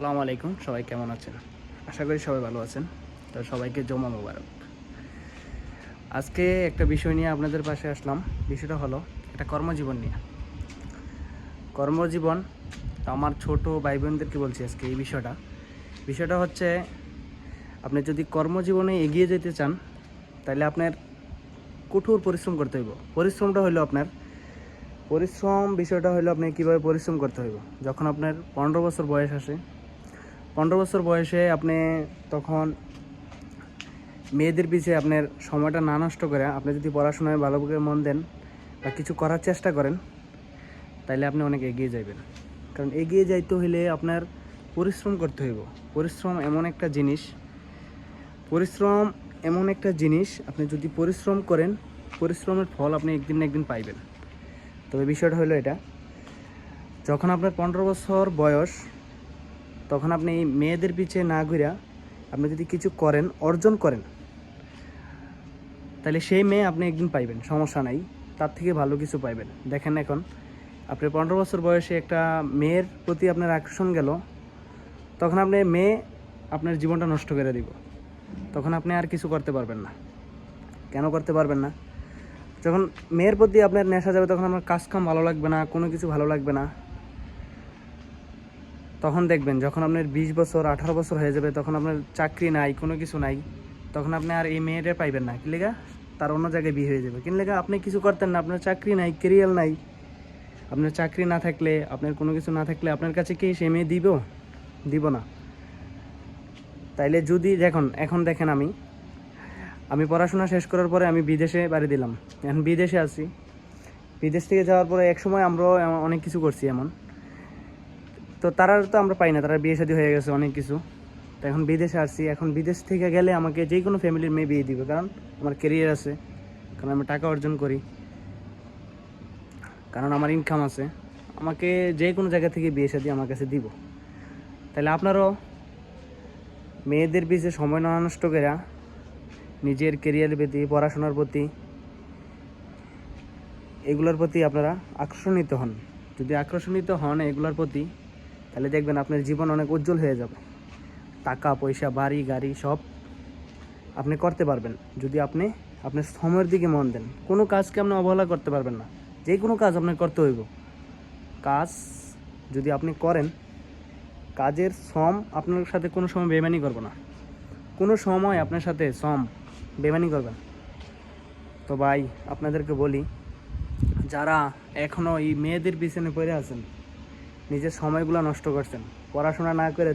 আসসালামু আলাইকুম, সবাই কেমন আছেন? আশা করি সবাই ভালো আছেন। তো সবাইকে জুমা মোবারক। আজকে একটা বিষয় নিয়ে আপনাদের পাশে আসলাম। বিষয়টা হলো এটা কর্মজীবন নিয়ে। কর্মজীবন আমার ছোট ভাই বোনদেরকে বলছি আজকে এই বিষয়টা হচ্ছে আপনি যদি কর্মজীবনে এগিয়ে যেতে চান তাহলে আপনার কঠোর পরিশ্রম করতে হইব। বিষয়টা হলো আপনি কীভাবে পরিশ্রম করতে হইব। যখন আপনার 15 বছর বয়স আসে, 15 বছর বয়সে আপনি তখন মেয়েদের পিছিয়ে আপনার সময়টা না নষ্ট করে আপনি যদি পড়াশোনায় ভালো করে মন দেন বা কিছু করার চেষ্টা করেন তাহলে আপনি অনেক এগিয়ে যাবেন। কারণ এগিয়ে যাইতে হলে আপনার পরিশ্রম করতে হইব। পরিশ্রম এমন একটা জিনিস আপনি যদি পরিশ্রম করেন, পরিশ্রমের ফল আপনি একদিন না একদিন পাইবেন। তবে বিষয়টা হলো এটা, যখন আপনার 15 বছর বয়স তখন আপনি এই মেয়েদের পিছিয়ে না ঘুরে আপনি যদি কিছু করেন, অর্জন করেন, তাহলে সেই মেয়ে আপনি একদিন পাইবেন, সমস্যা নাই। তার থেকে ভালো কিছু পাইবেন। দেখেন, এখন আপনি 15 বছর বয়সে একটা মেয়ের প্রতি আপনার আকর্ষণ গেল, তখন মেয়ে আপনার জীবনটা নষ্ট করে দিব। তখন আপনি আর কিছু করতে পারবেন না। কেন করতে পারবেন না? যখন মেয়ের প্রতি আপনার নেশা যাবে তখন আপনার কাজকাম ভালো লাগবে না, কোনো কিছু ভালো লাগবে না। তখন দেখবেন যখন আপনার 20 বছর 18 বছর হয়ে যাবে তখন আপনার চাকরি নাই, কোনো কিছু নাই, তখন আপনি আর এই মেয়েটা পাইবেন না। কি লেগা? তার অন্য জায়গায় বিয়ে হয়ে যাবে। কি লেগা? আপনি কিছু করতেন না, আপনার চাকরি নাই, কেরিয়ার নাই। আপনার চাকরি না থাকলে, আপনার কোনো কিছু না থাকলে আপনার কাছে কি সে মেয়ে দিব না। তাইলে যদি এখন দেখেন, আমি পড়াশোনা শেষ করার পরে আমি বিদেশে বাড়ি দিলাম। এখন বিদেশে আছি। বিদেশ থেকে যাওয়ার পরে একসময় আমরাও অনেক কিছু করছি এমন। তো তারা তো আমরা পাই না, তারা বিয়ে শাদী হয়ে গেছে অনেক কিছু। তো এখন বিদেশে আসছি। এখন বিদেশ থেকে গেলে আমাকে যে কোনো ফ্যামিলির মেয়ে বিয়ে দিবে, কারণ আমার কেরিয়ার আছে, কারণ আমি টাকা অর্জন করি, কারণ আমার ইনকাম আছে। আমাকে যে কোনো জায়গা থেকে বিয়ে শাদী আমার কাছে দিব। তাহলে আপনারও মেয়েদের পিছিয়ে সময় না নষ্ট করে নিজের কেরিয়ারের প্রতি, পড়াশোনার প্রতি, এগুলোর প্রতি আপনারা আকর্ষণিত হন। যদি আকর্ষণিত হন এগুলোর প্রতি, তাহলে দেখবেন আপনার জীবন অনেক উজ্জ্বল হয়ে যাবে। টাকা পয়সা, বাড়ি গাড়ি সব আপনি করতে পারবেন যদি আপনি আপনার সময়ের দিকে মন দেন। কোনো কাজকে আপনি অবহেলা করতে পারবেন না। যে কোনো কাজ আপনার করতে হইব। কাজ যদি আপনি করেন, কাজের শ্রম আপনার সাথে কোনো সময় বেইমানি করবে না। কোনো সময় আপনার সাথে শ্রম বেইমানি করবেন। তো ভাই, আপনাদেরকে বলি, যারা এখনও এই মেয়েদের পিছনে পড়ে আছেন, নিজের সময়গুলো নষ্ট করছেন, পড়াশোনা না করে